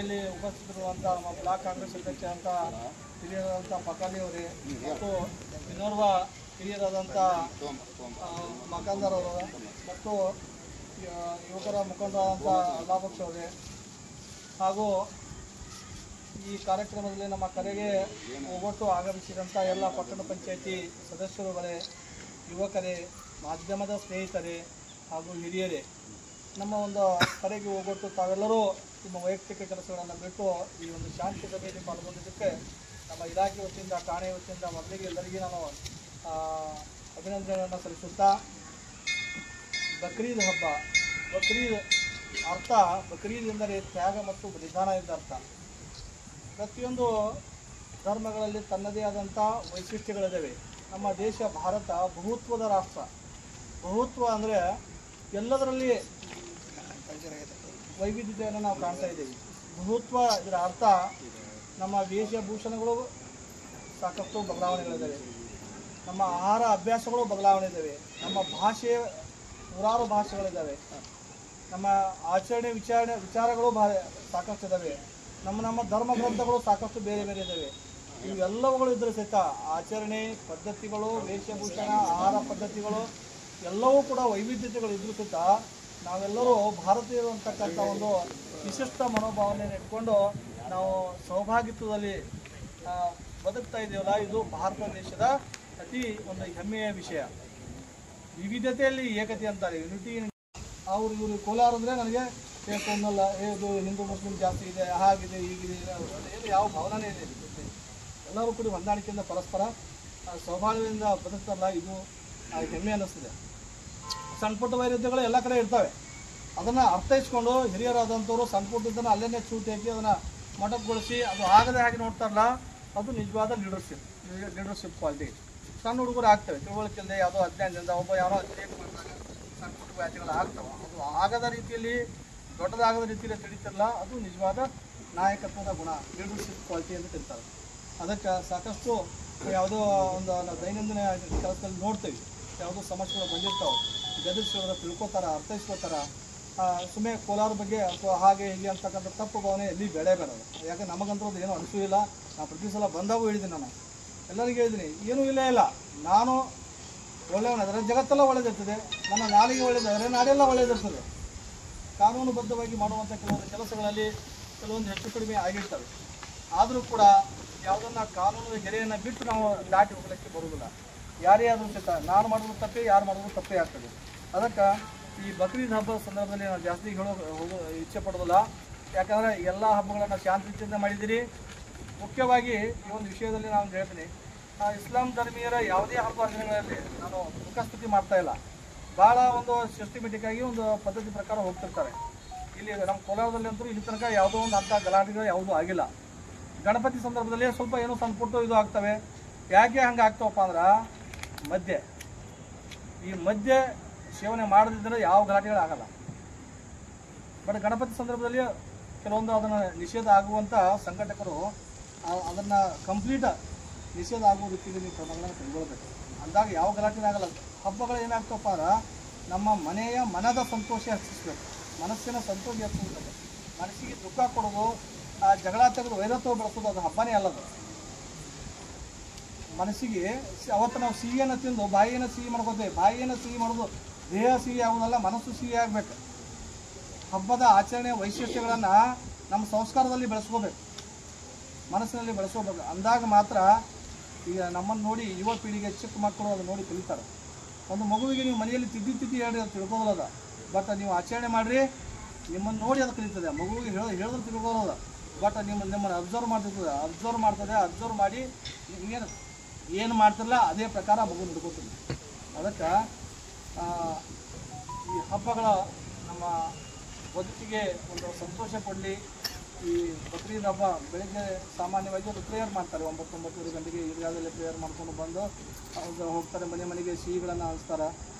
ಇಲ್ಲಿ ಉಪಸ್ಥಿತರಿರುವಂಥ ನಮ್ಮ ಬ್ಲಾಕ್ ಕಾಂಗ್ರೆಸ್ ಅಧ್ಯಕ್ಷ ಅಂತ ಹಿರಿಯರಾದಂಥ ಪಕಾಲಿ ಅವರೇ ಮತ್ತು ಇನ್ನೋರ್ವ ಹಿರಿಯರಾದಂಥ ಮಕಾಂದರ್ ಅವರು ಮತ್ತು ಯುವಕರ ಮುಖಂಡರಾದಂಥ ಅಲ್ಲಾಬಕ್ಷ ಅವರೇ ಹಾಗೂ ಈ ಕಾರ್ಯಕ್ರಮದಲ್ಲಿ ನಮ್ಮ ಕರೆಗೆ ಒಗ್ಗಟ್ಟು ಆಗಮಿಸಿದಂಥ ಎಲ್ಲ ಪಟ್ಟಣ ಪಂಚಾಯಿತಿ ಸದಸ್ಯರುಗಳೇ, ಯುವಕರೇ, ಮಾಧ್ಯಮದ ಸ್ನೇಹಿತರೇ ಹಾಗೂ ಹಿರಿಯರೇ, ನಮ್ಮ ಒಂದು ಕರೆಗೆ ಒಗ್ಗಟ್ಟು ತಾವೆಲ್ಲರೂ ನಿಮ್ಮ ವೈಯಕ್ತಿಕ ಕೆಲಸಗಳನ್ನು ಬಿಟ್ಟು ಈ ಒಂದು ಶಾಂತಿ ಸಭೆಯಲ್ಲಿ ಪಾಲ್ಗೊಂಡಿದ್ದಕ್ಕೆ ನಮ್ಮ ಇಲಾಖೆ ವತಿಯಿಂದ, ಠಾಣೆ ವತಿಯಿಂದ ಮೊದಲಿಗೆ ಎಲ್ಲರಿಗೂ ನಾನು ಅಭಿನಂದನೆಗಳನ್ನು ಸಲ್ಲಿಸುತ್ತಾ, ಬಕ್ರೀದ್ ಹಬ್ಬ, ಬಕ್ರೀದ್ ಅರ್ಥ, ಬಕ್ರೀದ್ ಎಂದರೆ ತ್ಯಾಗ ಮತ್ತು ಬಲಿದಾನ ಎಂದ ಅರ್ಥ. ಪ್ರತಿಯೊಂದು ಧರ್ಮಗಳಲ್ಲಿ ತನ್ನದೇ ಆದಂಥ ವೈಶಿಷ್ಟ್ಯಗಳಿದ್ದಾವೆ. ನಮ್ಮ ದೇಶ ಭಾರತ ಬಹುತ್ವದ ರಾಷ್ಟ್ರ. ಬಹುತ್ವ ಅಂದರೆ ಎಲ್ಲದರಲ್ಲಿ ವೈವಿಧ್ಯತೆಯನ್ನು ನಾವು ಕಾಣ್ತಾ ಇದ್ದೀವಿ. ಬಹುತ್ವ ಇದರ ಅರ್ಥ ನಮ್ಮ ವೇಷಭೂಷಣಗಳು ಸಾಕಷ್ಟು ಬದಲಾವಣೆಗಳಿದ್ದಾವೆ, ನಮ್ಮ ಆಹಾರ ಅಭ್ಯಾಸಗಳು ಬದಲಾವಣೆ ಇದ್ದಾವೆ, ನಮ್ಮ ಭಾಷೆ ನೂರಾರು ಭಾಷೆಗಳಿದ್ದಾವೆ, ನಮ್ಮ ಆಚರಣೆ ವಿಚಾರಗಳು ಸಾಕಷ್ಟು ಇದ್ದಾವೆ, ನಮ್ಮ ಧರ್ಮ ಗ್ರಂಥಗಳು ಸಾಕಷ್ಟು ಬೇರೆ ಬೇರೆ ಇದ್ದಾವೆ. ಇವೆಲ್ಲವುಗಳು ಇದ್ದರೆ ಸಹಿತ ಆಚರಣೆ ಪದ್ಧತಿಗಳು, ವೇಷಭೂಷಣ, ಆಹಾರ ಪದ್ಧತಿಗಳು ಎಲ್ಲವೂ ಕೂಡ ವೈವಿಧ್ಯತೆಗಳು ಇದ್ರೂ ಸಹಿತ ನಾವೆಲ್ಲರೂ ಭಾರತೀಯರು ಅಂತಕ್ಕಂಥ ಒಂದು ವಿಶಿಷ್ಟ ಮನೋಭಾವನೆಯನ್ನು ಇಟ್ಕೊಂಡು ನಾವು ಸೌಭಾಗ್ಯತ್ವದಲ್ಲಿ ಬದುಕ್ತಾ ಇದ್ದೀವಲ್ಲ, ಇದು ಭಾರತ ದೇಶದ ಅತಿ ಒಂದು ಹೆಮ್ಮೆಯ ವಿಷಯ. ವಿವಿಧತೆಯಲ್ಲಿ ಏಕತೆ ಅಂತಾರೆ, ಯುನಿಟಿ. ಅವರು ಇವರು ಕೋಲಾರ ಅಂದರೆ ನನಗೆ ಕೊಂದಲ್ಲ, ಇದು ಹಿಂದೂ ಮುಸ್ಲಿಂ ಜಾಸ್ತಿ ಇದೆ, ಹಾಗಿದೆ, ಹೀಗಿದೆ, ಯಾವ ಭಾವನೆ ಇದೆ. ಎಲ್ಲರೂ ಕೂಡ ಹೊಂದಾಣಿಕೆಯಿಂದ ಪರಸ್ಪರ ಸೌಭಾಗ್ಯದಿಂದ ಬದುಕ್ತಾರಲ್ಲ, ಇದು ಹೆಮ್ಮೆ ಅನ್ನಿಸ್ತದೆ. ಸಣ್ಣ ಪುಟ್ಟ ವೈರುಧ್ಯಗಳು ಎಲ್ಲ ಕಡೆ ಇರ್ತವೆ. ಅದನ್ನು ಅರ್ಥೈಸ್ಕೊಂಡು ಹಿರಿಯರಾದಂಥವ್ರು ಸಣ್ಣ ಪುಟ್ಟದನ್ನು ಅಲ್ಲೇ ಚೂಟಿ ಹಾಕಿ ಅದನ್ನು ಮಟಕ್ಗೊಳಿಸಿ ಅದು ಆಗದೆ ಹಾಗೆ ನೋಡ್ತಾರಲ್ಲ, ಅದು ನಿಜವಾದ ಲೀಡರ್ಶಿಪ್ ಕ್ವಾಲಿಟಿ. ಸಣ್ಣ ಹುಡುಗರು ಆಗ್ತವೆ, ತಿಳುವಳಿಕೆಯಿಂದ ಯಾವುದೋ 15 ಜನದ ಒಬ್ಬ ಯಾರೋ 15 ಮಾಡಿದಾಗ ಸಣ್ಣ ಪುಟ್ಟ ವ್ಯಾಜ್ಯಗಳು ಆಗ್ತವೆ. ಅದು ಆಗದ ರೀತಿಯಲ್ಲಿ, ದೊಡ್ಡದಾಗದ ರೀತಿಯಲ್ಲಿ ತಿಳಿತಿರಲ್ಲ, ಅದು ನಿಜವಾದ ನಾಯಕತ್ವದ ಗುಣ, ಲೀಡರ್ಶಿಪ್ ಕ್ವಾಲಿಟಿ ಅಂತ ಕರೀತಾರೆ. ಅದಕ್ಕೆ ಸಾಕಷ್ಟು ಯಾವುದೋ ಒಂದು ದೈನಂದಿನ ಕೆಲಸದಲ್ಲಿ ನೋಡ್ತೀವಿ, ಯಾವುದೋ ಸಮಸ್ಯೆಗಳು ಬಂದಿರ್ತಾವೆ, ಗದಗಿಸೋದ್ರ ತಿಳ್ಕೊತಾರೆ, ಅರ್ಥೈಸ್ಕೋತಾರ. ಸುಮ್ಮನೆ ಕೋಲಾರ ಬಗ್ಗೆ ಅಥವಾ ಹಾಗೆ ಹೀಗೆ ಅಂತಕ್ಕಂಥ ತಪ್ಪು ಭಾವನೆ ಎಲ್ಲಿ ಬೇಡ. ಯಾಕೆ ನಮಗಂತೂ ಅದು ಏನೂ ಅನಿಸೂ ಇಲ್ಲ. ನಾನು ಪ್ರತಿ ಸಲ ಬಂದಾಗೂ ಹೇಳಿದ್ದೀನಿ, ನಾನು ಎಲ್ಲರಿಗೂ ಹೇಳಿದ್ದೀನಿ, ಏನೂ ಇಲ್ಲ, ನಾನು ಒಳ್ಳೆಯವನಾದರೆ ಜಗತ್ತೆಲ್ಲ ಒಳ್ಳೆಯದಿರ್ತದೆ, ನನ್ನ ನಾಲಿಗೆ ಒಳ್ಳೆಯದಾದರೆ ನಾಡೆಲ್ಲ ಒಳ್ಳೆಯದಿರ್ತದೆ. ಕಾನೂನುಬದ್ಧವಾಗಿ ಮಾಡುವಂಥ ಕೆಲವೊಂದು ಕೆಲಸಗಳಲ್ಲಿ ಕೆಲವೊಂದು ಹೆಚ್ಚು ಕಡಿಮೆ ಆಗಿರ್ತವೆ. ಆದರೂ ಕೂಡ ಯಾವುದನ್ನು ಕಾನೂನಿನ ಗೆರೆಯನ್ನು ಬಿಟ್ಟು ನಾವು ದಾಟಿ ಹೋಗಲಿಕ್ಕೆ ಬರುವುದಿಲ್ಲ. ಯಾರೇ ಆದರೂ ಸಹಿತ ನಾನು ಮಾಡೋದು ತಪ್ಪೇ, ಯಾರು ಮಾಡೋದು ತಪ್ಪೇ ಆಗ್ತದೆ. ಅದಕ್ಕೆ ಈ ಬಕ್ರೀದ್ ಹಬ್ಬದ ಸಂದರ್ಭದಲ್ಲಿ ನಾವು ಜಾಸ್ತಿ ಹೋಗೋ ಇಚ್ಛೆ ಪಡೋದಿಲ್ಲ. ಯಾಕಂದರೆ ಎಲ್ಲ ಹಬ್ಬಗಳನ್ನು ಶಾಂತಿಯಿಂದ ಮಾಡಿದ್ದೀರಿ. ಮುಖ್ಯವಾಗಿ ಈ ಒಂದು ವಿಷಯದಲ್ಲಿ ನಾನು ಹೇಳ್ತೀನಿ, ಇಸ್ಲಾಂ ಧರ್ಮೀಯರ ಯಾವುದೇ ಹಬ್ಬ ಆಚರಣೆಗಳಲ್ಲಿ ನಾನು ಮುಖಸ್ತುತಿ ಮಾಡ್ತಾಯಿಲ್ಲ. ಭಾಳ ಒಂದು ಸಿಸ್ಟಮೆಟಿಕ್ಕಾಗಿ ಒಂದು ಪದ್ಧತಿ ಪ್ರಕಾರ ಹೋಗ್ತಿರ್ತಾರೆ. ಇಲ್ಲಿ ನಮ್ಮ ಕೋಲಾರದಲ್ಲಿ ಅಂತೂ ಇಲ್ಲಿ ತನಕ ಯಾವುದೋ ಒಂದು ಅಂಥ ಗಲಾಟೆಗಳು ಯಾವುದೂ ಆಗಿಲ್ಲ. ಗಣಪತಿ ಸಂದರ್ಭದಲ್ಲಿ ಸ್ವಲ್ಪ ಏನೋ ಸಣ್ಣ ಪುಟ್ಟು ಇದು ಆಗ್ತವೆ. ಯಾಕೆ ಹಂಗೆ ಆಗ್ತಾವಪ್ಪ ಅಂದ್ರೆ ಈ ಮದ್ಯ ಸೇವನೆ ಮಾಡದಿದ್ದರೆ ಯಾವ ಗಲಾಟೆಗಳು ಆಗಲ್ಲ. ಬಟ್ ಗಣಪತಿ ಸಂದರ್ಭದಲ್ಲಿ ಕೆಲವೊಂದು ಅದನ್ನು ನಿಷೇಧ ಆಗುವಂಥ ಸಂಘಟಕರು ಅದನ್ನು ಕಂಪ್ಲೀಟ್ ನಿಷೇಧ ಆಗುವ ರೀತಿಯಲ್ಲಿ ನೀವು ಕ್ರಮಗಳನ್ನು ಕೈಗೊಳ್ಳಬೇಕು. ಅಂದಾಗ ಯಾವ ಗಲಾಟೆನೇ ಆಗಲ್ಲ. ಹಬ್ಬಗಳು ಏನಾಗ್ತವಪ್ಪ ಅಂದ್ರೆ ನಮ್ಮ ಮನದ ಸಂತೋಷ ಹೆಚ್ಚಿಸ್ಬೇಕು, ಮನಸ್ಸಿನ ಸಂತೋಷ ಹೆಚ್ಚಿಸ್ಬೇಕು. ಮನಸ್ಸಿಗೆ ದುಃಖ ಕೊಡೋದು, ಜಗಳ ತೆಗೆದು ವೈರತ್ವ ಬೆಳೆಸೋದು ಅದು ಹಬ್ಬನೇ ಅಲ್ಲದು. ಮನಸ್ಸಿಗೆ ಅವತ್ತು ನಾವು ಸಿಹಿಯನ್ನು ತಿಂದು ಬಾಯಿಯನ್ನು ಸಿಹಿ ಮಾಡ್ಕೋತೇವೆ. ಬಾಯಿಯನ್ನು ಸಿಹಿ ಮಾಡೋದು ದೇಹ ಸಿಹಿ ಆಗೋದಲ್ಲ, ಮನಸ್ಸು ಸಿಹಿ ಆಗಬೇಕು. ಹಬ್ಬದ ಆಚರಣೆ ವೈಶಿಷ್ಟ್ಯಗಳನ್ನು ನಮ್ಮ ಸಂಸ್ಕಾರದಲ್ಲಿ ಬೆಳೆಸ್ಕೋಬೇಕು, ಮನಸ್ಸಿನಲ್ಲಿ ಬೆಳೆಸ್ಕೋಬೇಕು. ಅಂದಾಗ ಮಾತ್ರ ಈಗ ನಮ್ಮನ್ನು ನೋಡಿ ಯುವ ಪೀಳಿಗೆ, ಚಿಕ್ಕ ಮಕ್ಕಳು ಅದು ನೋಡಿ ಕಲಿತಾರೆ. ಒಂದು ಮಗುವಿಗೆ ನೀವು ಮನೆಯಲ್ಲಿ ತಿದ್ದಿ ಹೇಳಿ ಅದು ತಿಳ್ಕೋದಲ್ಲ, ಬಟ್ ನೀವು ಆಚರಣೆ ಮಾಡಿರಿ, ನಿಮ್ಮನ್ನು ನೋಡಿ ಅದು ಕಲಿತದೆ. ಮಗುವಿಗೆ ಹೇಳಿದ್ರೆ ತಿಳ್ಕೋದಲ್ಲ, ಬಟ್ ನಿಮ್ಮನ್ನು ಅಬ್ಸರ್ವ್ ಮಾಡ್ತದೆ. ಅಬ್ಸರ್ವ್ ಮಾಡಿ ಏನು ಮಾಡ್ತಿರಲ್ಲ ಅದೇ ಪ್ರಕಾರ ಮಗು ನಡ್ಕೋತೀವಿ. ಅದಕ್ಕೆ ಈ ಹಬ್ಬಗಳ ನಮ್ಮ ಬದುಕಿಗೆ ಒಂದು ಸಂತೋಷ ಕೊಡಲಿ. ಈ ಬಕ್ರೀದ್ ಹಬ್ಬ ಬೆಳಗ್ಗೆ ಸಾಮಾನ್ಯವಾಗಿ ಅದು ಪ್ರೇಯರ್ ಮಾಡ್ತಾರೆ. 9-9:30 ಗಂಟೆಗೆ ಈಗಾಗಲೇ ಪ್ರೇಯರ್ ಮಾಡ್ಕೊಂಡು ಬಂದು ಅವ್ರು ಹೋಗ್ತಾರೆ, ಮನೆಗೆ ಸಿಹಿಗಳನ್ನು ಹಂಚ್ತಾರೆ,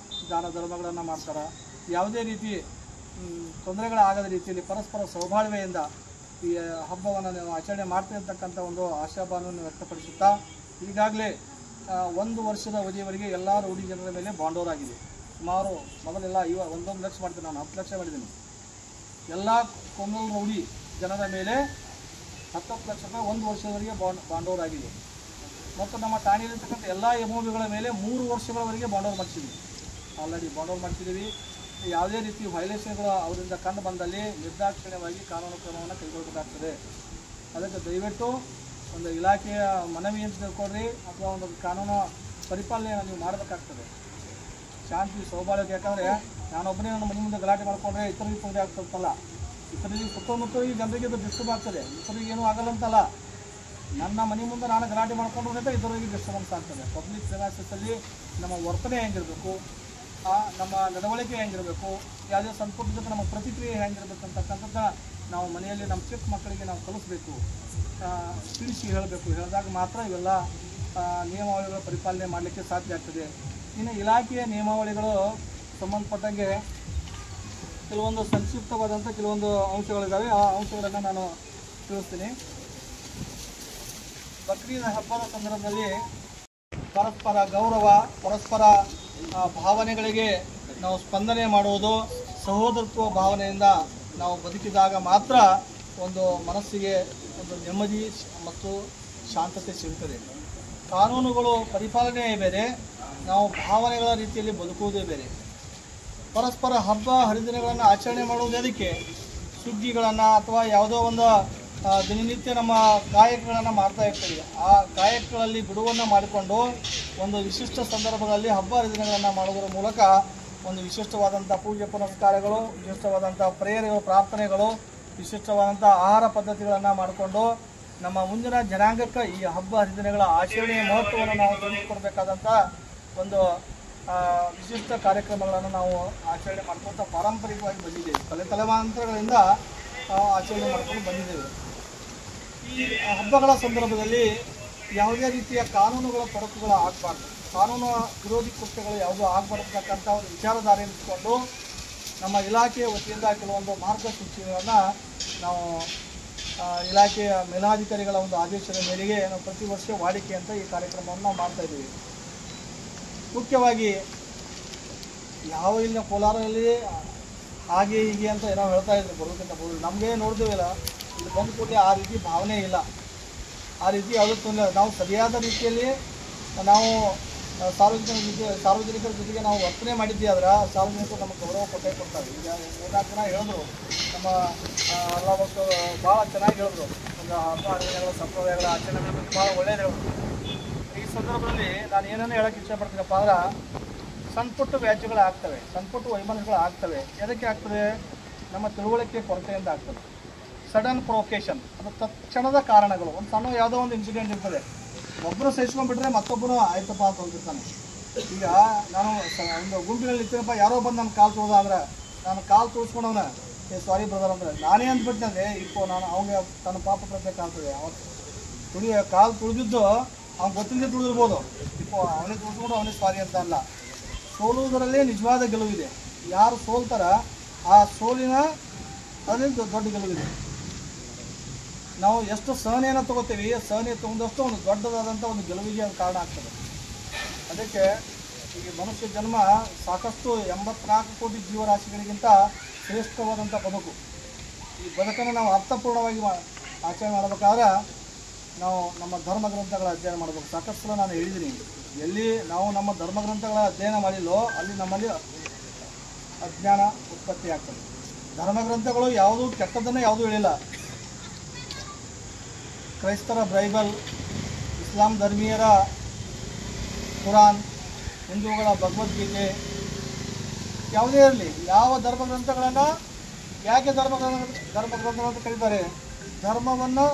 ದಾನ ಧರ್ಮಗಳನ್ನು ಮಾಡ್ತಾರೆ. ಯಾವುದೇ ರೀತಿ ತೊಂದರೆಗಳಾಗದ ರೀತಿಯಲ್ಲಿ ಪರಸ್ಪರ ಸೌಭಾಳ್ಯತೆಯಿಂದ ಈ ಹಬ್ಬವನ್ನು ನಾವು ಆಚರಣೆ ಮಾಡ್ತೀವಿ ಅಂತಕ್ಕಂಥ ಒಂದು ಆಶಾಭಾವನೆಯನ್ನು ವ್ಯಕ್ತಪಡಿಸುತ್ತಾ, ಈಗಾಗಲೇ 1 ವರ್ಷದ ಅವಧಿಯವರೆಗೆ ಎಲ್ಲ ರೌಡಿ ಜನರ ಮೇಲೆ ಬಾಂಡ್ ಆಗಿದೆ. ಸುಮಾರು ಮೊದಲೆಲ್ಲ 1 ಲಕ್ಷ ಮಾಡ್ತೀನಿ, ನಾನು 10 ಲಕ್ಷ ಮಾಡಿದ್ದೀನಿ. ಎಲ್ಲ ಕೊಮ್ಮಲ್ ರೌಡಿ ಜನರ ಮೇಲೆ 10 ಲಕ್ಷ ರೂಪಾಯಿ 1 ವರ್ಷದವರೆಗೆ ಬಾಂಡೋರ್ ಆಗಿದೆ. ಮತ್ತು ನಮ್ಮ ಠಾಣೆಯಲ್ಲಿರ್ತಕ್ಕಂಥ ಎಲ್ಲ MOBಗಳ ಮೇಲೆ 3 ವರ್ಷಗಳವರೆಗೆ ಬಾಂಡೋರ್ ಮಾಡಿಸಿದ್ವಿ. ಆಲ್ರೆಡಿ ಬಾಂಡೋರ್ ಮಾಡಿಸಿದ್ದೀವಿ. ಯಾವುದೇ ರೀತಿ ವೈಲೇಷನ್ಗಳು ಅವರಿಂದ ಕಂಡು ಬಂದಲ್ಲಿ ನಿರ್ದಾಕ್ಷಿಣ್ಯವಾಗಿ ಕಾನೂನು ಕ್ರಮವನ್ನು ಕೈಗೊಳ್ಳಬೇಕಾಗ್ತದೆ. ಅದಕ್ಕೆ ದಯವಿಟ್ಟು ಒಂದು ಇಲಾಖೆಯ ಮನವಿ ಅಂತ ತಿಳ್ಕೊಳ್ರಿ, ಅಥವಾ ಒಂದು ಕಾನೂನು ಪರಿಪಾಲನೆಯನ್ನು ನೀವು ಮಾಡಬೇಕಾಗ್ತದೆ. ಶಾಂತಿ ಸೌಭಾಗ್ಯಕ್ಕೆ, ಯಾಕಂದರೆ ನಾನೊಬ್ಬನೇ ನನ್ನ ಮನೆ ಮುಂದೆ ಗಲಾಟೆ ಮಾಡಿಕೊಂಡ್ರೆ ಇತರಿಗೆ ತೊಂದರೆ ಆಗ್ತದಲ್ಲ, ಇತರಿಗೆ ಸುತ್ತಮುತ್ತಲಿಗೆ ಜನರಿಗೆ ಇದು ಡಿಸ್ಟರ್ಬ್ ಆಗ್ತದೆ. ಇತರಿಗೆ ಏನೂ ಆಗಲ್ಲ ಅಂತಲ್ಲ, ನನ್ನ ಮನೆ ಮುಂದೆ ನಾನು ಗಲಾಟೆ ಮಾಡ್ಕೊಂಡ್ರೆ ಇತರಿಗೆ ಡಿಸ್ಟರ್ಬೆನ್ಸ್ ಆಗ್ತದೆ. ಪಬ್ಲಿಕ್ ಪ್ರಿಮೈಸಸ್ಸಲ್ಲಿ ನಮ್ಮ ವರ್ತನೆ ಹೆಂಗಿರಬೇಕು, ನಮ್ಮ ನಡವಳಿಕೆ ಹೆಂಗಿರಬೇಕು, ಯಾವುದೇ ಸಣ್ಣ ಪುಟ್ಟ ಜೊತೆ ನಮ್ಮ ಪ್ರತಿಕ್ರಿಯೆ ಹೆಂಗಿರಬೇಕು ಅಂತಕ್ಕಂಥದ್ದು ನಾವು ಮನೆಯಲ್ಲಿ ನಮ್ಮ ಚಿಕ್ಕ ಮಕ್ಕಳಿಗೆ ನಾವು ಕಲಿಸ್ಬೇಕು, ತಿಳಿಸಿ ಹೇಳಬೇಕು. ಹೇಳಿದಾಗ ಮಾತ್ರ ಇವೆಲ್ಲ ನಿಯಮಾವಳಿಗಳ ಪರಿಪಾಲನೆ ಮಾಡಲಿಕ್ಕೆ ಸಾಧ್ಯ ಆಗ್ತದೆ. ಇನ್ನು ಇಲಾಖೆಯ ನಿಯಮಾವಳಿಗಳು ಸಂಬಂಧಪಟ್ಟಂಗೆ ಕೆಲವೊಂದು ಸಂಕ್ಷಿಪ್ತವಾದಂಥ ಕೆಲವೊಂದು ಅಂಶಗಳಿದ್ದಾವೆ. ಆ ಅಂಶಗಳನ್ನು ನಾನು ತಿಳಿಸ್ತೀನಿ. ಬಕ್ರೀದ್ ಹಬ್ಬದ ಸಂದರ್ಭದಲ್ಲಿ ಪರಸ್ಪರ ಗೌರವ, ಪರಸ್ಪರ ಭಾವನೆಗಳಿಗೆ ನಾವು ಸ್ಪಂದನೆ ಮಾಡುವುದು, ಸಹೋದರತ್ವ ಭಾವನೆಯಿಂದ ನಾವು ಬದುಕಿದಾಗ ಮಾತ್ರ ಒಂದು ಮನಸ್ಸಿಗೆ ಒಂದು ನೆಮ್ಮದಿ ಮತ್ತು ಶಾಂತತೆ ಸಿಗುತ್ತದೆ. ಕಾನೂನುಗಳು ಪರಿಪಾಲನೆಯೇ ಬೇರೆ, ನಾವು ಭಾವನೆಗಳ ರೀತಿಯಲ್ಲಿ ಬದುಕುವುದೇ ಬೇರೆ. ಪರಸ್ಪರ ಹಬ್ಬ ಹರಿದಿನಗಳನ್ನು ಆಚರಣೆ ಮಾಡುವುದು ಅದಕ್ಕೆ ಸುಗ್ಗಿಗಳನ್ನು ಅಥವಾ ಯಾವುದೋ ಒಂದು ದಿನನಿತ್ಯ ನಮ್ಮ ಕಾಯಕಗಳನ್ನು ಮಾಡ್ತಾ ಇರ್ತೀವಿ. ಆ ಕಾಯಕಗಳಲ್ಲಿ ಬಿಡುವನ್ನು ಮಾಡಿಕೊಂಡು ಒಂದು ವಿಶಿಷ್ಟ ಸಂದರ್ಭಗಳಲ್ಲಿ ಹಬ್ಬ ಹರಿದಿನಗಳನ್ನು ಮಾಡೋದರ ಮೂಲಕ ಒಂದು ವಿಶಿಷ್ಟವಾದಂಥ ಪೂಜೆ ಪುನಸ್ಕಾರಗಳು, ವಿಶಿಷ್ಟವಾದಂಥ ಪ್ರೇಯರ್ಗಳು, ಪ್ರಾರ್ಥನೆಗಳು, ವಿಶಿಷ್ಟವಾದಂಥ ಆಹಾರ ಪದ್ಧತಿಗಳನ್ನು ಮಾಡಿಕೊಂಡು ನಮ್ಮ ಮುಂದಿನ ಜನಾಂಗಕ್ಕೆ ಈ ಹಬ್ಬ ಹರಿದಿನಗಳ ಆಚರಣೆಯ ಮಹತ್ವವನ್ನು ನಾವು ತಿಳಿಸಿಕೊಡ್ಬೇಕಾದಂಥ ಒಂದು ವಿಶಿಷ್ಟ ಕಾರ್ಯಕ್ರಮಗಳನ್ನು ನಾವು ಆಚರಣೆ ಮಾಡ್ಕೊತ ಪಾರಂಪರಿಕವಾಗಿ ಬಂದಿದ್ದೇವೆ. ತಲೆಮಾಂತರಗಳಿಂದ ಆಚರಣೆ ಮಾಡ್ಕೊಂಡು ಬಂದಿದ್ದೇವೆ. ಈ ಹಬ್ಬಗಳ ಸಂದರ್ಭದಲ್ಲಿ ಯಾವುದೇ ರೀತಿಯ ಕಾನೂನುಗಳ ತೊಡಕುಗಳು ಆಗಬಾರ್ದು, ಕಾನೂನು ವಿರೋಧಿ ಕೃತ್ಯಗಳು ಯಾವುದೂ ಆಗಬಾರ್ದಕ್ಕಂಥ ಒಂದು ವಿಚಾರಧಾರೆಯನ್ನು ಇಟ್ಕೊಂಡು ನಮ್ಮ ಇಲಾಖೆಯ ವತಿಯಿಂದ ಕೆಲವೊಂದು ಮಾರ್ಗಸೂಚಿಗಳನ್ನು ನಾವು ಇಲಾಖೆಯ ಮೇಲಾಧಿಕಾರಿಗಳ ಒಂದು ಆದೇಶದ ಮೇರೆಗೆ ನಾವು ಪ್ರತಿ ವರ್ಷ ವಾಡಿಕೆ ಅಂತ ಈ ಕಾರ್ಯಕ್ರಮವನ್ನು ನಾವು ಮಾಡ್ತಾಯಿದ್ದೀವಿ. ಮುಖ್ಯವಾಗಿ ಯಾವ ಇಲ್ಲಿನ ಕೋಲಾರಲ್ಲಿ ಹಾಗೆ ಹೀಗೆ ಅಂತ ಏನೋ ಹೇಳ್ತಾ ಇದ್ರು ಬರೋದಕ್ಕಿಂತ ಬರೋದು, ನಮಗೆ ನೋಡಿದೇವಿಲ್ಲ ಇಲ್ಲಿ ಬಂದು ಕೂಡಲೇ ಆ ರೀತಿ ಭಾವನೆ ಇಲ್ಲ, ಆ ರೀತಿ ಯಾವುದೂ ತೊಂದರೆ. ನಾವು ಸರಿಯಾದ ರೀತಿಯಲ್ಲಿ ನಾವು ಸಾರ್ವಜನಿಕರ ಜೊತೆಗೆ ನಾವು ವರ್ತನೆ ಮಾಡಿದ್ದೀವಿ ಆದ್ರೆ ಸಾರ್ವಜನಿಕರು ನಮಗೆ ಗೌರವ ಕೊಟ್ಟೇ ಕೊಡ್ತಾರೆ. ಈಗ 4 ಜನ ಹೇಳಿದ್ರು, ನಮ್ಮ ಎಲ್ಲ ವಸ್ತು ಭಾಳ ಚೆನ್ನಾಗಿ ಹೇಳಿದ್ರು, ಒಂದು ಹಬ್ಬ ಹರಿದಿನಗಳ ಸಂಪ್ರದಾಯಗಳ ಆಚರಣೆ ಭಾಳ ಒಳ್ಳೆಯದು ಹೇಳಿದ್ರು. ಈ ಸಂದರ್ಭದಲ್ಲಿ ನಾನು ಏನನ್ನು ಹೇಳೋಕ್ಕೆ ಇಷ್ಟಪಡ್ತೀನಪ್ಪ ಅಂದ್ರೆ, ಸಣ್ಣ ಪುಟ್ಟ ವ್ಯಾಜ್ಯಗಳು ಆಗ್ತವೆ, ಸಣ್ಣ ಪುಟ್ಟ ವೈಮನಸ್ಗಳು ಆಗ್ತವೆ. ಎದಕ್ಕೆ ಆಗ್ತದೆ? ನಮ್ಮ ತಿಳುವಳಿಕೆ ಕೊರತೆಯಿಂದ ಆಗ್ತದೆ. ಸಡನ್ ಪ್ರೊವೊಕೇಶನ್, ಅದು ತಕ್ಷಣದ ಕಾರಣಗಳು. ಒಂದು ಸಣ್ಣ ಯಾವುದೋ ಒಂದು ಇನ್ಸಿಡೆಂಟ್ ಇರ್ತದೆ, ಒಬ್ಬರು ಸಹಿಸ್ಕೊಂಡ್ಬಿಟ್ರೆ ಮತ್ತೊಬ್ಬರು ಆಯ್ತಪ್ಪ ಅಂತ ಹೋಗಿರ್ತಾನೆ. ಈಗ ನಾನು ಒಂದು ಗುಂಪಿನಲ್ಲಿ ಇರ್ತೀನಪ್ಪ, ಯಾರೋ ಬಂದು ನನ್ನ ಕಾಲು ತುಳಿದಾದ್ರೆ ನಾನು ಕಾಲು ತುಳಿಸ್ಕೊಂಡವನ ಸಾರಿ ಬ್ರದರ್ ಅಂದರೆ ನಾನೇ ಅಂದ್ಬಿಟ್ಟಿದ್ದೆ, ಇಪ್ಪೋ ನಾನು ಅವನಿಗೆ ತನ್ನ ಪಾಪ ಪ್ರತ್ಯೇಕಾಗ್ತದೆ. ಅವತ್ತು ಕಾಲು ತುಳಿದಿದ್ದು ಅವ್ನು ಗೊತ್ತಿಲ್ಲದೆ ತುಳಿದಿರ್ಬೋದು, ಇಪ್ಪೋ ಅವನಿಗೆ ತುಳಿಸ್ಕೊಂಡು ಅವನಿಗೆ ಸಾರಿ ಅಂತ ಅಲ್ಲ. ಸೋಲುವುದರಲ್ಲೇ ನಿಜವಾದ ಗೆಲುವಿದೆ. ಯಾರು ಸೋಲ್ತಾರ ಆ ಸೋಲಿನ ಅದರಲ್ಲಿ ದೊಡ್ಡ ಗೆಲುವಿದೆ. ನಾವು ಎಷ್ಟು ಸಹನೆಯನ್ನು ತೊಗೋತೀವಿ, ಸಹನೆ ತೊಗೊಂಡಷ್ಟು ಒಂದು ದೊಡ್ಡದಾದಂಥ ಒಂದು ಗೆಲುವಿಗೆ ಒಂದು ಕಾರಣ ಆಗ್ತದೆ. ಅದಕ್ಕೆ ಈಗ ಮನುಷ್ಯ ಜನ್ಮ ಸಾಕಷ್ಟು 84 ಕೋಟಿ ಜೀವರಾಶಿಗಳಿಗಿಂತ ಶ್ರೇಷ್ಠವಾದಂಥ ಬದುಕು. ಈ ಬದುಕನ್ನು ನಾವು ಅರ್ಥಪೂರ್ಣವಾಗಿ ಆಚರಣೆ ಮಾಡಬೇಕಾದ್ರೆ ನಾವು ನಮ್ಮ ಧರ್ಮಗ್ರಂಥಗಳ ಅಧ್ಯಯನ ಮಾಡಬೇಕು. ಸಾಕಷ್ಟು ಸಲ ನಾನು ಹೇಳಿದ್ದೀನಿ, ಎಲ್ಲಿ ನಾವು ನಮ್ಮ ಧರ್ಮಗ್ರಂಥಗಳ ಅಧ್ಯಯನ ಮಾಡಿಲ್ಲೋ ಅಲ್ಲಿ ನಮ್ಮಲ್ಲಿ ಅಜ್ಞಾನ ಉತ್ಪತ್ತಿ ಆಗ್ತದೆ. ಧರ್ಮಗ್ರಂಥಗಳು ಯಾವುದೂ ಕೆಟ್ಟದ್ದನ್ನು ಯಾವುದೂ ಹೇಳಿಲ್ಲ. ಕ್ರೈಸ್ತರ ಬೈಬಲ್, ಇಸ್ಲಾಂ ಧರ್ಮೀಯರ ಕುರಾನ್, ಹಿಂದೂಗಳ ಭಗವದ್ಗೀತೆ, ಯಾವುದೇ ಇರಲಿ, ಯಾವ ಧರ್ಮಗ್ರಂಥಗಳನ್ನು ಯಾಕೆ ಧರ್ಮಗ್ರಂಥಗಳು ಅಂತ ಕರೀತಾರೆ? ಧರ್ಮವನ್ನು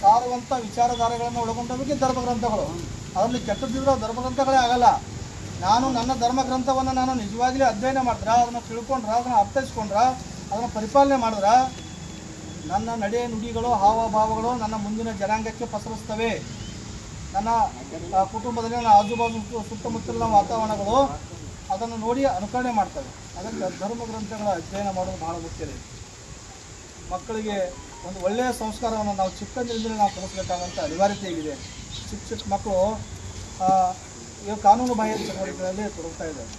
ಸಾರುವಂಥ ವಿಚಾರಧಾರೆಗಳನ್ನು ಒಳಗೊಂಡವಕ್ಕೆ ಧರ್ಮಗ್ರಂಥಗಳು. ಅದರಲ್ಲಿ ಕೆಟ್ಟದ್ದಿದ್ರೆ ಧರ್ಮಗ್ರಂಥಗಳೇ ಆಗಲ್ಲ. ನಾನು ನನ್ನ ಧರ್ಮಗ್ರಂಥವನ್ನು ನಾನು ನಿಜವಾಗಲೇ ಅಧ್ಯಯನ ಮಾಡಿದ್ರೆ, ಅದನ್ನು ತಿಳ್ಕೊಂಡ್ರೆ, ಅದನ್ನು ಅರ್ಥೈಸ್ಕೊಂಡ್ರೆ, ಅದನ್ನು ಪರಿಪಾಲನೆ ಮಾಡಿದ್ರೆ ನನ್ನ ನಡೆ ನುಡಿಗಳು ಹಾವಭಾವಗಳು ನನ್ನ ಮುಂದಿನ ಜನಾಂಗಕ್ಕೆ ಪಸರಿಸ್ತವೆ. ನನ್ನ ಕುಟುಂಬದಲ್ಲಿ ನನ್ನ ಆಜುಬಾಜು ಸುತ್ತಮುತ್ತಲಿನ ವಾತಾವರಣಗಳು ಅದನ್ನು ನೋಡಿ ಅನುಕರಣೆ ಮಾಡ್ತವೆ. ಅದಕ್ಕೆ ಧರ್ಮಗ್ರಂಥಗಳ ಅಧ್ಯಯನ ಮಾಡೋದು ಬಹಳ ಮುಖ್ಯ. ಮಕ್ಕಳಿಗೆ ಒಂದು ಒಳ್ಳೆಯ ಸಂಸ್ಕಾರವನ್ನು ನಾವು ಚಿಕ್ಕಂದಿನಿಂದಲೇ ನಾವು ಕಲಿಸಬೇಕಾದಂಥ ಅನಿವಾರ್ಯತೆ ಇದೆ. ಚಿಕ್ಕ ಮಕ್ಕಳು ಇವಾಗ ಕಾನೂನು ಬಾಹ್ಯ ಚಟುವಟಿಕೆಗಳಲ್ಲಿ ತೊಡಗ್ತಾ ಇದ್ದಾರೆ,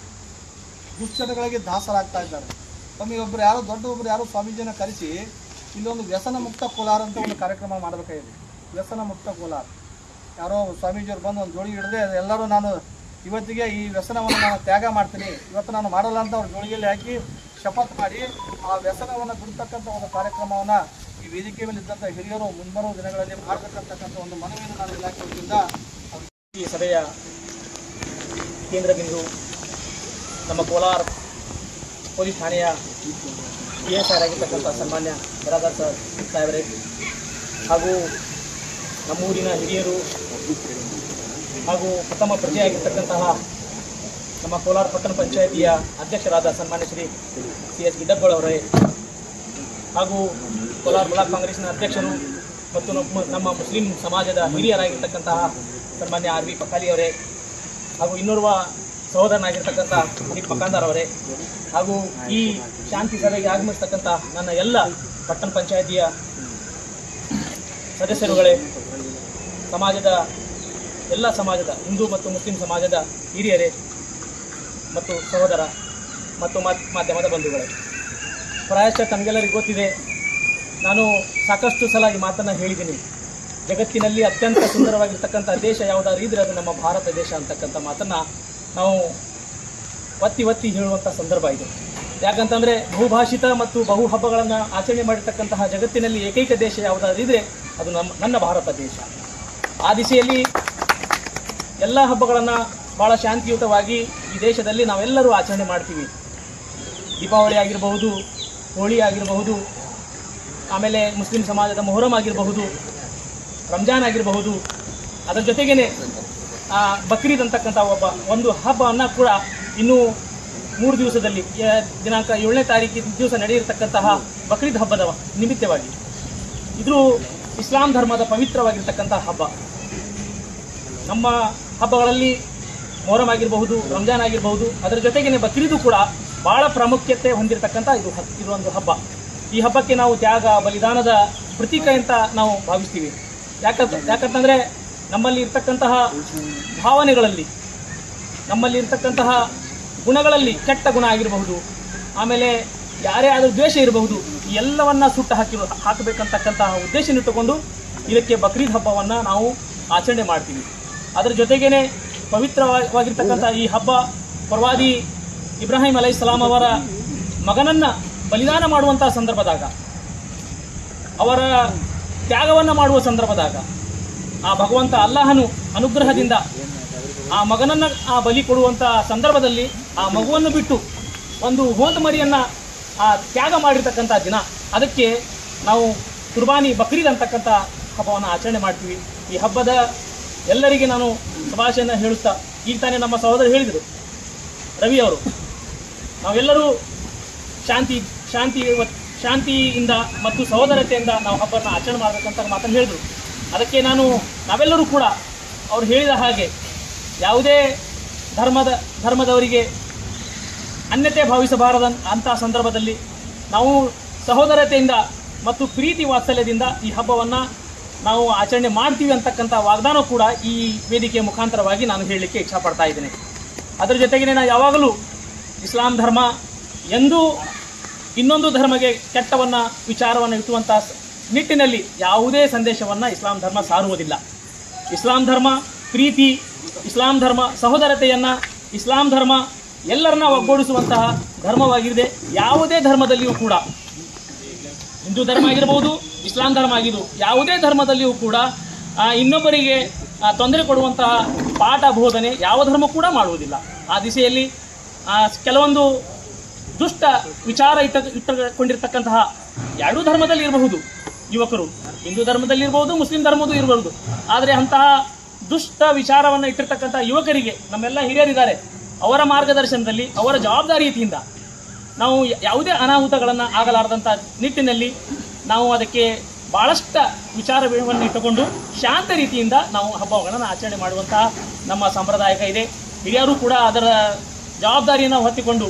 ದುಶ್ಚಟಗಳಿಗೆ ದಾಸರಾಗ್ತಾ ಇದ್ದಾರೆ. ಒಬ್ಬರು ಯಾರೋ ದೊಡ್ಡೊಬ್ಬರು ಯಾರೋ ಸ್ವಾಮೀಜಿಯನ್ನು ಕರೆಸಿ ಇಲ್ಲೊಂದು ವ್ಯಸನ ಮುಕ್ತ ಕೋಲಾರ ಅಂತ ಒಂದು ಕಾರ್ಯಕ್ರಮ ಮಾಡಬೇಕಾಗಿದೆ. ವ್ಯಸನ ಮುಕ್ತ ಕೋಲಾರ ಯಾರೋ ಸ್ವಾಮೀಜಿಯವ್ರು ಬಂದು ಒಂದು ಜೋಳಿಗೆ ಹಿಡಿದ್ರೆ ಎಲ್ಲರೂ ನಾನು ಇವತ್ತಿಗೆ ಈ ವ್ಯಸನವನ್ನು ನಾನು ತ್ಯಾಗ ಮಾಡ್ತೀನಿ, ಇವತ್ತು ನಾನು ಮಾಡಲ್ಲ ಅಂತ ಅವ್ರ ಜೋಳಿಗೆಯಲ್ಲಿ ಹಾಕಿ ಶಪಥ ಮಾಡಿ ಆ ವ್ಯಸನವನ್ನು ಬಿಡ್ತಕ್ಕಂಥ ಒಂದು ಕಾರ್ಯಕ್ರಮವನ್ನು ಈ ವೇದಿಕೆ ಮೇಲೆ ಇದ್ದಂಥ ಹಿರಿಯರು ಮುಂಬರುವ ದಿನಗಳಲ್ಲಿ ಮಾಡಬೇಕಂತಕ್ಕಂಥ ಒಂದು ಮನವಿಯನ್ನು ನಾನು ಇಲಾಖೆ ವತಿಯಿಂದ ಈ ಸಭೆಯ ಕೇಂದ್ರ ಬಿಂದು ನಮ್ಮ ಕೋಲಾರ ಪೊಲೀಸ್ ಠಾಣೆಯ PSI ಆಗಿರ್ತಕ್ಕಂಥ ಸನ್ಮಾನ್ಯ ಬರಾದಾರ್ ಸರ್ ಸಾಹೇಬರೇ ಹಾಗೂ ನಮ್ಮೂರಿನ ಹಿರಿಯರು ಹಾಗೂ ಪ್ರಥಮ ಪ್ರಜೆಯಾಗಿರ್ತಕ್ಕಂತಹ ನಮ್ಮ ಕೋಲಾರ ಪಟ್ಟಣ ಪಂಚಾಯಿತಿಯ ಅಧ್ಯಕ್ಷರಾದ ಸನ್ಮಾನ್ಯ ಶ್ರೀ CS ಗಿಡ್ಡಪ್ಪಳ್ ಅವರೇ ಹಾಗೂ ಕೋಲಾರ ಬ್ಲಾಕ್ ಕಾಂಗ್ರೆಸ್ನ ಅಧ್ಯಕ್ಷರು ಮತ್ತು ನಮ್ಮ ಮುಸ್ಲಿಂ ಸಮಾಜದ ಹಿರಿಯರಾಗಿರ್ತಕ್ಕಂತಹ ಸನ್ಮಾನ್ಯ RV ಪಕಾಲಿ ಅವರೇ ಹಾಗೂ ಇನ್ನೋರ್ವ ಸಹೋದರನಾಗಿರ್ತಕ್ಕಂಥ ದೀಪ್ ಮಕಾಂದಾರ್ ಅವರೇ ಹಾಗೂ ಈ ಶಾಂತಿ ಸಭೆಗೆ ಆಗಮಿಸ್ತಕ್ಕಂಥ ನನ್ನ ಎಲ್ಲ ಪಟ್ಟಣ ಪಂಚಾಯಿತಿಯ ಸದಸ್ಯರುಗಳೇ, ಎಲ್ಲ ಸಮಾಜದ ಹಿಂದೂ ಮತ್ತು ಮುಸ್ಲಿಂ ಸಮಾಜದ ಹಿರಿಯರೇ ಮತ್ತು ಸಹೋದರ ಮತ್ತು ಮಾಧ್ಯಮದ ಬಂಧುಗಳೇ, ಪ್ರಾಯಶಃ ತಮಗೆಲ್ಲರಿಗೂ ಗೊತ್ತಿದೆ, ನಾನು ಸಾಕಷ್ಟು ಸಲ ಈ ಮಾತನ್ನು ಹೇಳಿದ್ದೀನಿ. ಜಗತ್ತಿನಲ್ಲಿ ಅತ್ಯಂತ ಸುಂದರವಾಗಿರ್ತಕ್ಕಂಥ ದೇಶ ಯಾವುದಾದ್ರೂ ಇದ್ರೆ ಅದು ನಮ್ಮ ಭಾರತ ದೇಶ ಅಂತಕ್ಕಂಥ ಮಾತನ್ನು ನಾವು ಒತ್ತಿ ಹೇಳುವಂಥ ಸಂದರ್ಭ ಇದು. ಯಾಕಂತಂದರೆ ಬಹುಭಾಷಿತ ಮತ್ತು ಬಹು ಹಬ್ಬಗಳನ್ನು ಆಚರಣೆ ಮಾಡಿರ್ತಕ್ಕಂತಹ ಜಗತ್ತಿನಲ್ಲಿ ಏಕೈಕ ದೇಶ ಯಾವುದಾದ್ರೂ ಇದ್ರೆ ಅದು ನನ್ನ ಭಾರತ ದೇಶ. ಆ ದಿಸೆಯಲ್ಲಿ ಎಲ್ಲ ಹಬ್ಬಗಳನ್ನು ಭಾಳ ಶಾಂತಿಯುತವಾಗಿ ಈ ದೇಶದಲ್ಲಿ ನಾವೆಲ್ಲರೂ ಆಚರಣೆ ಮಾಡ್ತೀವಿ. ದೀಪಾವಳಿ ಆಗಿರಬಹುದು, ಹೋಳಿ ಆಗಿರಬಹುದು, ಆಮೇಲೆ ಮುಸ್ಲಿಂ ಸಮಾಜದ ಮೊಹರಂ ಆಗಿರಬಹುದು, ರಂಜಾನ್ ಆಗಿರಬಹುದು, ಅದರ ಜೊತೆಗೇ ಬಕ್ರೀದ್ ಅಂತಕ್ಕಂಥ ಒಂದು ಹಬ್ಬವನ್ನು ಕೂಡ ಇನ್ನೂ 3 ದಿವಸದಲ್ಲಿ ದಿನಾಂಕ 7ನೇ ತಾರೀಕಿನ ದಿವಸ ನಡೆಯಿರತಕ್ಕಂತಹ ಬಕ್ರೀದ್ ಹಬ್ಬದ ನಿಮಿತ್ತವಾಗಿ ಇದು ಇಸ್ಲಾಂ ಧರ್ಮದ ಪವಿತ್ರವಾಗಿರ್ತಕ್ಕಂಥ ಹಬ್ಬ. ನಮ್ಮ ಹಬ್ಬಗಳಲ್ಲಿ ಮೊಹರಂ ಆಗಿರಬಹುದು, ರಂಜಾನ್ ಆಗಿರಬಹುದು, ಅದರ ಜೊತೆಗೇ ಬಕ್ರೀದು ಕೂಡ ಭಾಳ ಪ್ರಾಮುಖ್ಯತೆ ಹೊಂದಿರತಕ್ಕಂಥ ಇದು ಒಂದು ಹಬ್ಬ. ಈ ಹಬ್ಬಕ್ಕೆ ನಾವು ತ್ಯಾಗ ಬಲಿದಾನದ ಪ್ರತೀಕ ಅಂತ ನಾವು ಭಾವಿಸ್ತೀವಿ. ಯಾಕಂತಂದರೆ ನಮ್ಮಲ್ಲಿ ಇರ್ತಕ್ಕಂತಹ ಭಾವನೆಗಳಲ್ಲಿ, ನಮ್ಮಲ್ಲಿ ಇರ್ತಕ್ಕಂತಹ ಗುಣಗಳಲ್ಲಿ ಕೆಟ್ಟ ಗುಣ ಆಗಿರಬಹುದು, ಆಮೇಲೆ ಯಾರೇ ಆದರೂ ದ್ವೇಷ ಇರಬಹುದು, ಈ ಎಲ್ಲವನ್ನ ಸುಟ್ಟು ಹಾಕಬೇಕಂತಕ್ಕಂತಹ ಉದ್ದೇಶನಿಟ್ಟುಕೊಂಡು ಇದಕ್ಕೆ ಬಕ್ರೀದ್ ಹಬ್ಬವನ್ನು ನಾವು ಆಚರಣೆ ಮಾಡ್ತೀವಿ. ಅದರ ಜೊತೆಗೇ ಪವಿತ್ರವಾಗಿರ್ತಕ್ಕಂಥ ಈ ಹಬ್ಬ ಪ್ರವಾದಿ ಇಬ್ರಾಹಿಂ ಅಲೈಹಿಸ್ಸಲಾಂ ಅವರ ಮಗನನ್ನು ಬಲಿದಾನ ಮಾಡುವಂಥ ಸಂದರ್ಭದಾಗ, ಅವರ ತ್ಯಾಗವನ್ನು ಮಾಡುವ ಸಂದರ್ಭದಾಗ ಆ ಭಗವಂತ ಅಲ್ಲಾಹನು ಅನುಗ್ರಹದಿಂದ ಆ ಮಗನನ್ನು ಬಲಿ ಕೊಡುವಂಥ ಸಂದರ್ಭದಲ್ಲಿ ಆ ಮಗುವನ್ನು ಬಿಟ್ಟು ಒಂದು ಹೋತ ಮರಿಯನ್ನು ತ್ಯಾಗ ಮಾಡಿರ್ತಕ್ಕಂಥ ದಿನ, ಅದಕ್ಕೆ ನಾವು ಕುರ್ಬಾನಿ ಬಕ್ರೀದ್ ಅಂತಕ್ಕಂಥ ಹಬ್ಬವನ್ನು ಆಚರಣೆ ಮಾಡ್ತೀವಿ. ಈ ಹಬ್ಬದ ಎಲ್ಲರಿಗೆ ನಾನು ಶುಭಾಶಯನ ಹೇಳುತ್ತಾ, ಈಗ ತಾನೇ ನಮ್ಮ ಸಹೋದರ ಹೇಳಿದರು ರವಿ ಅವರು, ನಾವೆಲ್ಲರೂ ಶಾಂತಿಯಿಂದ ಮತ್ತು ಸಹೋದರತೆಯಿಂದ ನಾವು ಹಬ್ಬವನ್ನು ಆಚರಣೆ ಮಾಡಬೇಕಂತ ಮಾತನ್ನು ಹೇಳಿದರು. ಅದಕ್ಕೆ ನಾವೆಲ್ಲರೂ ಕೂಡ ಅವ್ರು ಹೇಳಿದ ಹಾಗೆ ಯಾವುದೇ ಧರ್ಮದವರಿಗೆ ಅನ್ಯತೆ ಭಾವಿಸಬಾರದ ಅಂಥ ಸಂದರ್ಭದಲ್ಲಿ ನಾವು ಸಹೋದರತೆಯಿಂದ ಮತ್ತು ಪ್ರೀತಿ ವಾತ್ಸಲ್ಯದಿಂದ ಈ ಹಬ್ಬವನ್ನು ನಾವು ಆಚರಣೆ ಮಾಡ್ತೀವಿ ಅಂತಕ್ಕಂಥ ವಾಗ್ದಾನ ಕೂಡ ಈ ವೇದಿಕೆಯ ಮುಖಾಂತರವಾಗಿ ನಾನು ಹೇಳಲಿಕ್ಕೆ ಇಚ್ಛಪಡ್ತಾ ಇದ್ದೇನೆ. ಅದರ ಜೊತೆಗೆ ನಾನು ಯಾವಾಗಲೂ ಇಸ್ಲಾಂ ಧರ್ಮ ಎಂದೂ ಇನ್ನೊಂದು ಧರ್ಮಕ್ಕೆ ಕೆಟ್ಟವನ್ನು ವಿಚಾರವನ್ನು ಇಟ್ಟುವಂಥ ನಿಟ್ಟಿನಲ್ಲಿ ಯಾವುದೇ ಸಂದೇಶವನ್ನು ಇಸ್ಲಾಂ ಧರ್ಮ ಸಾರುವುದಿಲ್ಲ. ಇಸ್ಲಾಂ ಧರ್ಮ ಪ್ರೀತಿ, ಇಸ್ಲಾಂ ಧರ್ಮ ಸಹೋದರತೆಯನ್ನು, ಇಸ್ಲಾಂ ಧರ್ಮ ಎಲ್ಲರನ್ನ ಒಗ್ಗೂಡಿಸುವಂತಹ ಧರ್ಮವಾಗಿದೆ. ಯಾವುದೇ ಧರ್ಮದಲ್ಲಿಯೂ ಕೂಡ, ಹಿಂದೂ ಧರ್ಮ ಆಗಿರಬಹುದು, ಇಸ್ಲಾಂ ಧರ್ಮ ಆಗಿದ್ದು, ಯಾವುದೇ ಧರ್ಮದಲ್ಲಿಯೂ ಕೂಡ ಇನ್ನೊಬ್ಬರಿಗೆ ತೊಂದರೆ ಕೊಡುವಂತಹ ಪಾಠ ಬೋಧನೆ ಯಾವ ಧರ್ಮ ಕೂಡ ಮಾಡುವುದಿಲ್ಲ. ಆ ದಿಸೆಯಲ್ಲಿ ಕೆಲವೊಂದು ದುಷ್ಟ ವಿಚಾರ ಇಟ್ಟುಕೊಂಡಿರ್ತಕ್ಕಂತಹ ಎರಡೂ ಧರ್ಮದಲ್ಲಿ ಇರಬಹುದು ಯುವಕರು, ಹಿಂದೂ ಧರ್ಮದಲ್ಲಿ ಇರಬಹುದು, ಮುಸ್ಲಿಂ ಧರ್ಮದೂ ಇರಬಹುದು. ಆದರೆ ಅಂತಹ ದುಷ್ಟ ವಿಚಾರವನ್ನು ಇಟ್ಟಿರ್ತಕ್ಕಂಥ ಯುವಕರಿಗೆ ನಮ್ಮೆಲ್ಲ ಹಿರಿಯರಿದ್ದಾರೆ, ಅವರ ಮಾರ್ಗದರ್ಶನದಲ್ಲಿ ಅವರ ಜವಾಬ್ದಾರಿಯಿಂದ ನಾವು ಯಾವುದೇ ಅನಾಹುತಗಳನ್ನು ಆಗಲಾರದಂಥ ನಿಟ್ಟಿನಲ್ಲಿ ನಾವು ಅದಕ್ಕೆ ಭಾಳಷ್ಟು ವಿಚಾರವನ್ನು ಇಟ್ಟುಕೊಂಡು ಶಾಂತ ರೀತಿಯಿಂದ ನಾವು ಹಬ್ಬಗಳನ್ನು ಆಚರಣೆ ಮಾಡುವಂತಹ ನಮ್ಮ ಸಂಪ್ರದಾಯಕ ಇದೆ. ಹಿರಿಯರು ಕೂಡ ಅದರ ಜವಾಬ್ದಾರಿಯನ್ನು ಹೊತ್ತಿಕೊಂಡು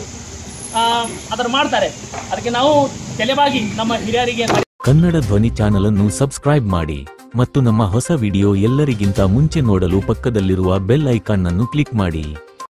ಅದರ ಮಾಡ್ತಾರೆ. ಅದಕ್ಕೆ ನಾವು ತಲೆಬಾಗಿ ನಮ್ಮ ಹಿರಿಯರಿಗೆ ಕನ್ನಡ ಧ್ವನಿ ಚಾನೆಲ್ ಅನ್ನು ಸಬ್ಸ್ಕ್ರೈಬ್ ಮಾಡಿ ಮತ್ತು ನಮ್ಮ ಹೊಸ ವಿಡಿಯೋ ಎಲ್ಲರಿಗಿಂತ ಮುಂಚೆ ನೋಡಲು ಪಕ್ಕದಲ್ಲಿರುವ ಬೆಲ್ ಐಕಾನ್ ಅನ್ನು ಕ್ಲಿಕ್ ಮಾಡಿ.